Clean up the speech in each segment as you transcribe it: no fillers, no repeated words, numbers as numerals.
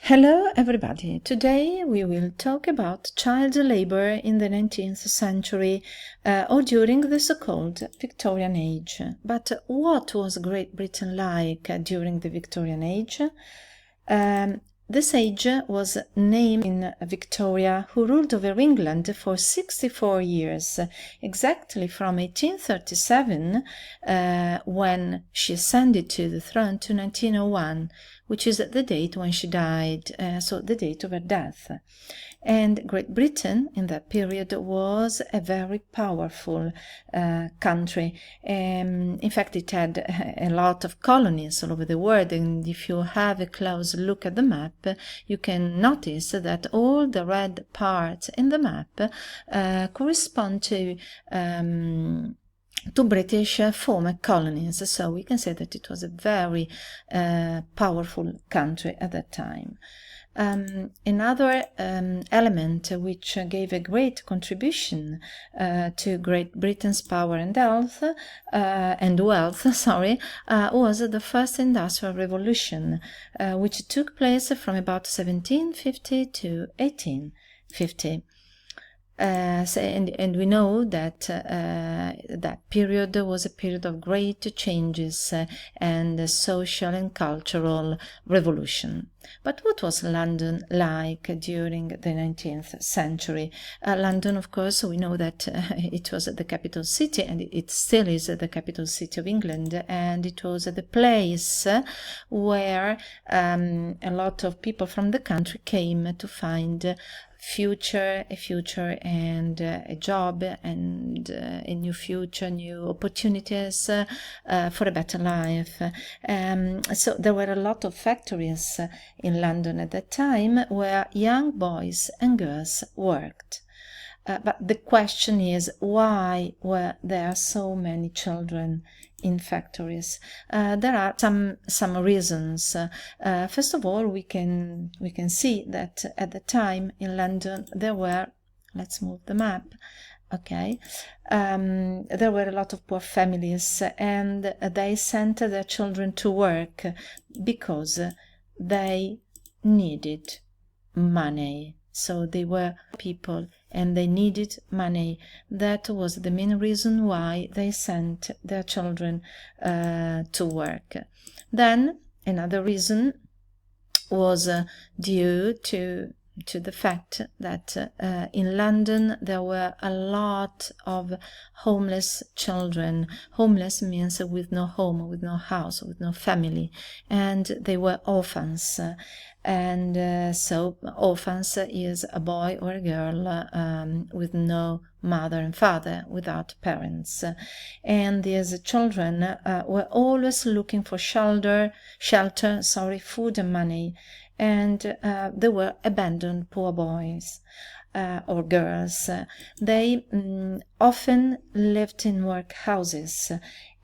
Hello everybody! Today we will talk about child labor in the 19th century or during the so-called Victorian Age. But what was Great Britain like during the Victorian Age? This age was named in Victoria, who ruled over England for 64 years, exactly from 1837, when she ascended to the throne, to 1901, which is the date when she died, so the date of her death. And Great Britain in that period was a very powerful country. In fact, it had a lot of colonies all over the world, and if you have a close look at the map, you can notice that all the red parts in the map correspond to British former colonies, so we can say that it was a very powerful country at that time. Another element which gave a great contribution to Great Britain's power and wealth, was the First Industrial Revolution, which took place from about 1750 to 1850. And we know that that period was a period of great changes and social and cultural revolution. But what was London like during the 19th century? London, of course, we know that it was the capital city, and it still is the capital city of England, and it was the place where a lot of people from the country came to find a future and a job and a new future, new opportunities for a better life. So there were a lot of factories in London at that time where young boys and girls worked. But the question is, why were there so many children in factories? There are some reasons. First of all, we can see that at the time in London there were, let's move the map, okay, there were a lot of poor families, and they sent their children to work because they needed money. So they were people and they needed money. That was the main reason why they sent their children to work. Then another reason was due to the fact that in London there were a lot of homeless children. Homeless means with no home, with no house, with no family, and they were orphans. And so orphans is a boy or a girl with no mother and father, without parents. And these children were always looking for shelter, food and money. And they were abandoned poor boys or girls. They often lived in workhouses.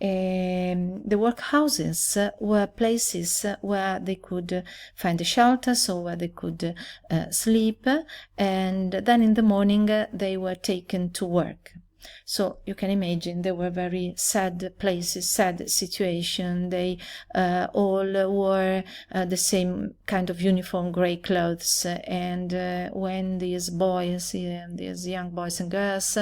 The workhouses were places where they could find a shelter, so where they could sleep, and then in the morning they were taken to work. So you can imagine they were very sad places, sad situation. They all wore the same kind of uniform, grey clothes, and when these boys, these young boys and girls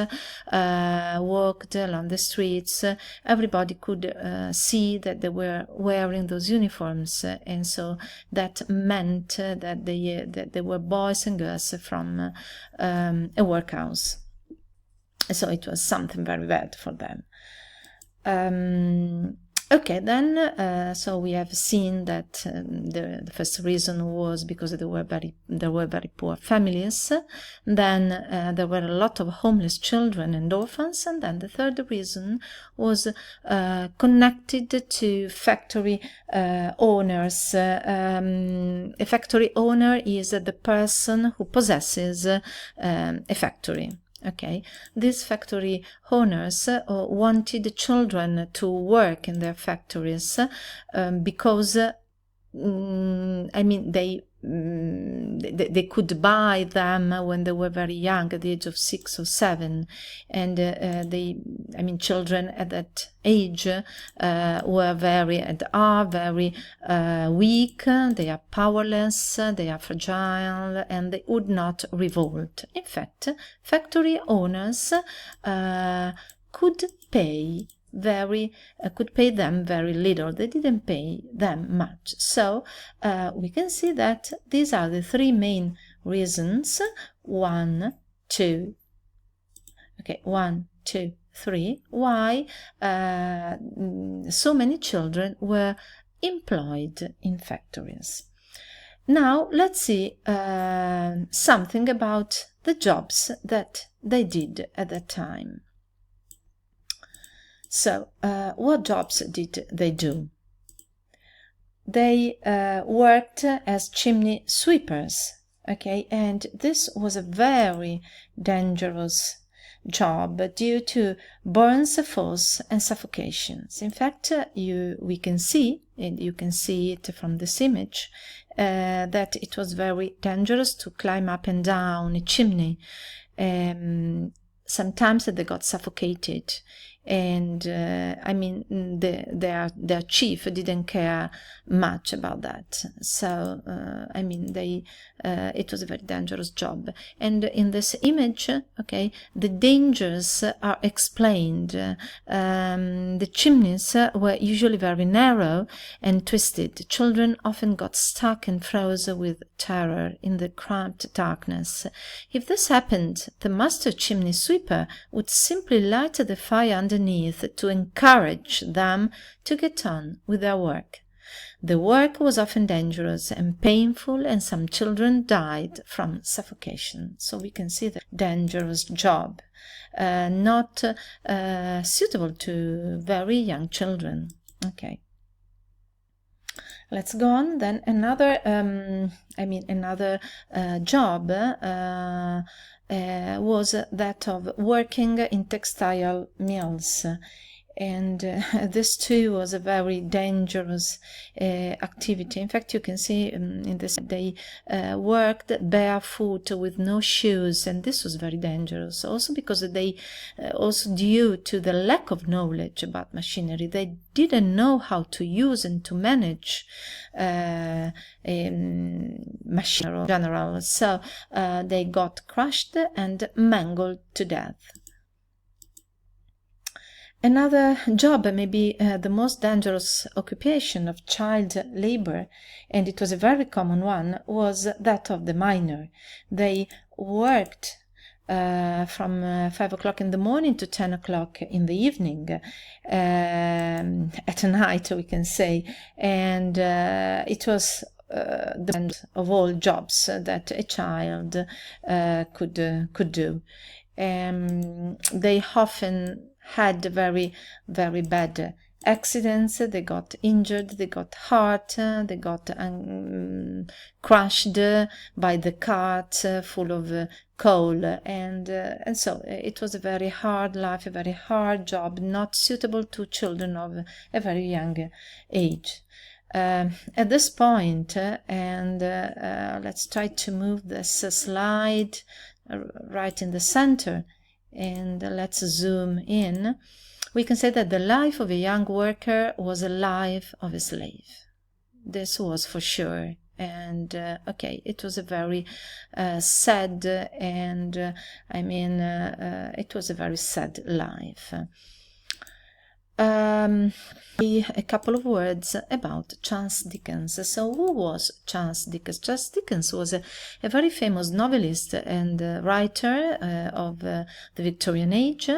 walked along the streets, everybody could see that they were wearing those uniforms, and so that meant that they were boys and girls from a workhouse. So it was something very bad for them. Okay, then so we have seen that the first reason was because there were very poor families. Then there were a lot of homeless children and orphans, and then the third reason was connected to factory owners. A factory owner is the person who possesses a factory. Okay, these factory owners wanted children to work in their factories because, they could buy them when they were very young, at the age of 6 or 7, and children at that age were very and are very weak. They are powerless, they are fragile, and they would not revolt. In fact, factory owners could pay them very little. They didn't pay them much. So we can see that these are the 3 main reasons. 1, 2, 3, why so many children were employed in factories. Now let's see something about the jobs that they did at that time. So, what jobs did they do? They worked as chimney sweepers, and this was a very dangerous job due to burns, falls, and suffocations. In fact, we can see, and you can see it from this image, that it was very dangerous to climb up and down a chimney. Sometimes they got suffocated, and their chief didn't care much about that. So it was a very dangerous job. And in this image, the dangers are explained. The chimneys were usually very narrow and twisted. Children often got stuck and froze with terror in the cramped darkness. If this happened, the master chimney sweeper would simply light the fire underneath to encourage them to get on with their work. The work was often dangerous and painful, and some children died from suffocation. So we can see the dangerous job, not suitable to very young children. Let's go on. Then another job was that of working in textile mills. And this too was a very dangerous activity. In fact, you can see in this they worked barefoot with no shoes, and this was very dangerous. Also because also due to the lack of knowledge about machinery, they didn't know how to use and to manage machinery in general. So they got crushed and mangled to death. Another job, maybe the most dangerous occupation of child labor, and it was a very common one, was that of the miner. They worked from 5 o'clock in the morning to 10 o'clock in the evening, at night, we can say, and it was the end of all jobs that a child could do. They often had very, very bad accidents. They got injured, they got hurt, they got crushed by the cart full of coal, and so it was a very hard life, a very hard job, not suitable to children of a very young age. At this point, let's try to move this slide right in the center, and let's zoom in. We can say that the life of a young worker was a life of a slave. This was for sure. And it was a very sad and it was a very sad life. A couple of words about Charles Dickens. So who was Charles Dickens? Charles Dickens was a very famous novelist and writer of the Victorian Age.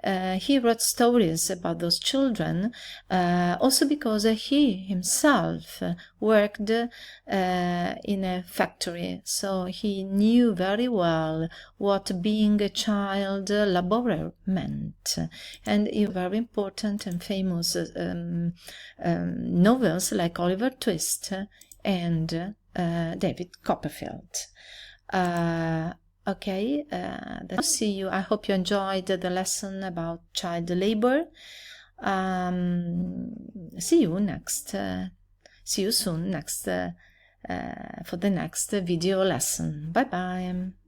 He wrote stories about those children, also because he himself worked in a factory, so he knew very well what being a child laborer meant. And he wrote very important and famous novels like Oliver Twist and David Copperfield. See you. I hope you enjoyed the lesson about child labor. See you soon next for the next video lesson. Bye bye.